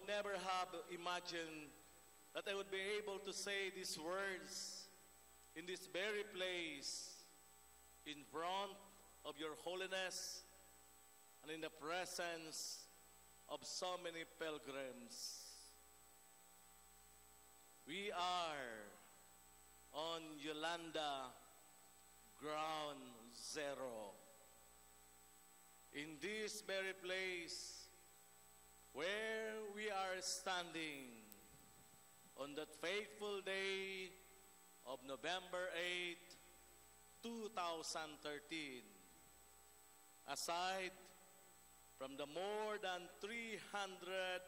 would never have imagined that I would be able to say these words in this very place, in front of your holiness and in the presence of so many pilgrims. We are on Yolanda Ground Zero. In this very place where we are standing on that fateful day of November 8, 2013, aside from the more than 300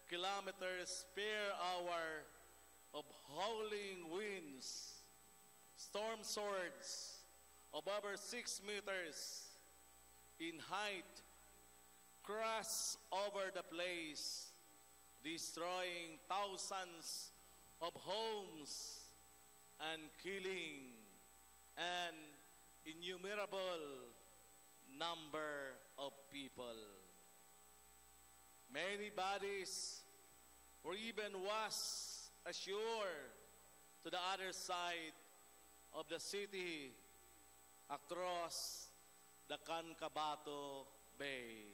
kilometers per hour of howling winds, storm swords of over 6 meters in height, crash over the place, destroying thousands of homes and killing an innumerable number of people. Many bodies were even washed ashore to the other side of the city across the Cancabato Bay.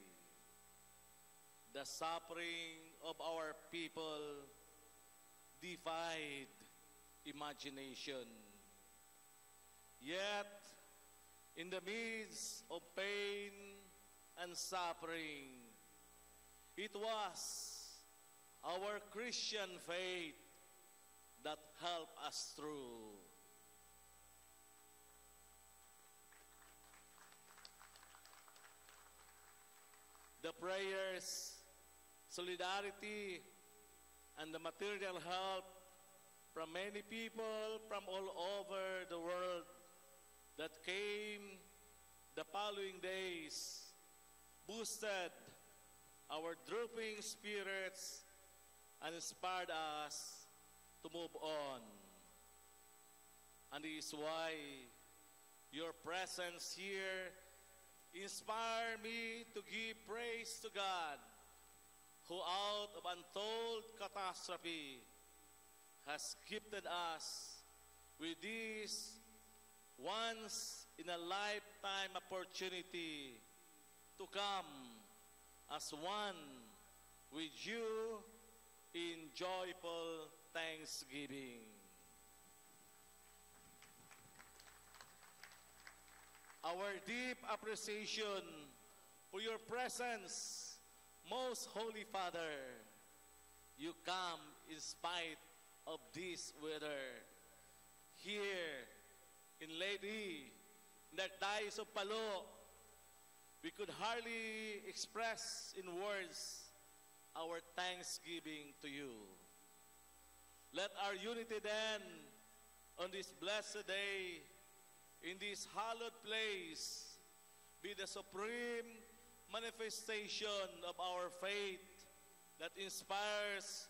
The suffering of our people defied imagination. Yet, in the midst of pain and suffering, it was our Christian faith that helped us through. The prayers, solidarity, and the material help from many people from all over the world that came the following days boosted our drooping spirits and inspired us to move on. And it is why your presence here inspired me to give praise to God, who out of untold catastrophe has gifted us with this once-in-a-lifetime opportunity to come as one with you in joyful thanksgiving. Our deep appreciation for your presence, Most Holy Father. You come in spite of this weather. Here in Leyte, in the Archdiocese of Palo, we could hardly express in words our thanksgiving to you. Let our unity then, on this blessed day, in this hallowed place, be the supreme manifestation of our faith that inspires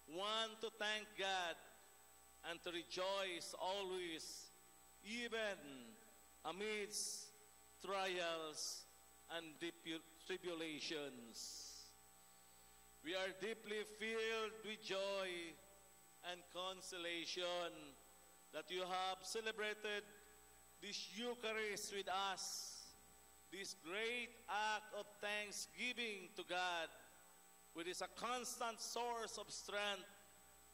one to thank God and to rejoice always, even amidst trials and tribulations. We are deeply filled with joy and consolation that you have celebrated this Eucharist with us, this great act of thanksgiving to God, which is a constant source of strength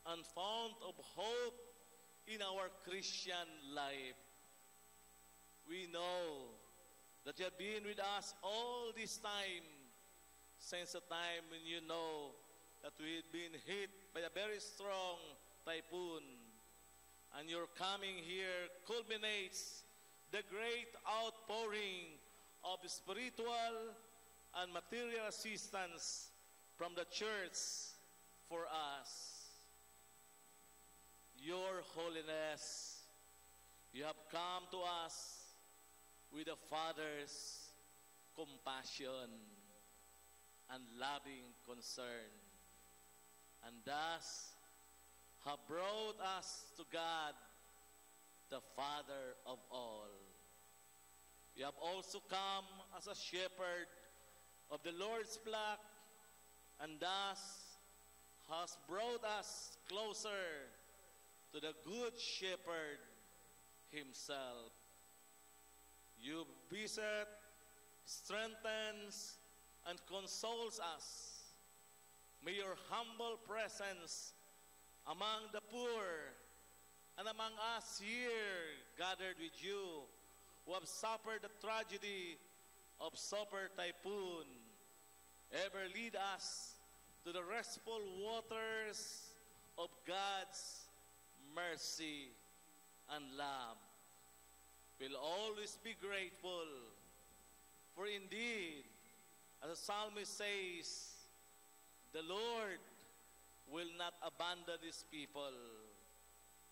and fount of hope in our Christian life. We know that you have been with us all this time, since the time when you know that we had been hit by a very strong typhoon, and your coming here culminates the great outpouring of spiritual and material assistance from the church for us. Your Holiness, you have come to us with a Father's compassion and loving concern, and thus have brought us to God, the Father of all. You have also come as a shepherd of the Lord's flock, and thus has brought us closer to the Good Shepherd himself. You visit, strengthens, and consoles us. May your humble presence among the poor and among us here gathered with you who have suffered the tragedy of Super Typhoon ever lead us to the restful waters of God's mercy and love. We'll always be grateful, for indeed, as the psalmist says, the Lord will not abandon his people,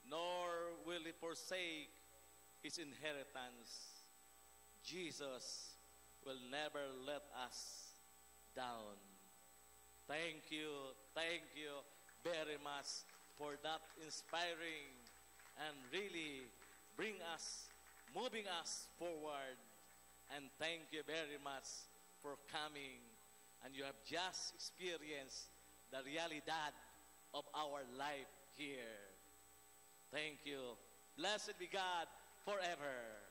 nor will he forsake his inheritance. Jesus will never let us down. Thank you very much for that inspiring and really moving us forward. And thank you very much for coming. And you have just experienced the realidad of our life here. Thank you. Blessed be God forever.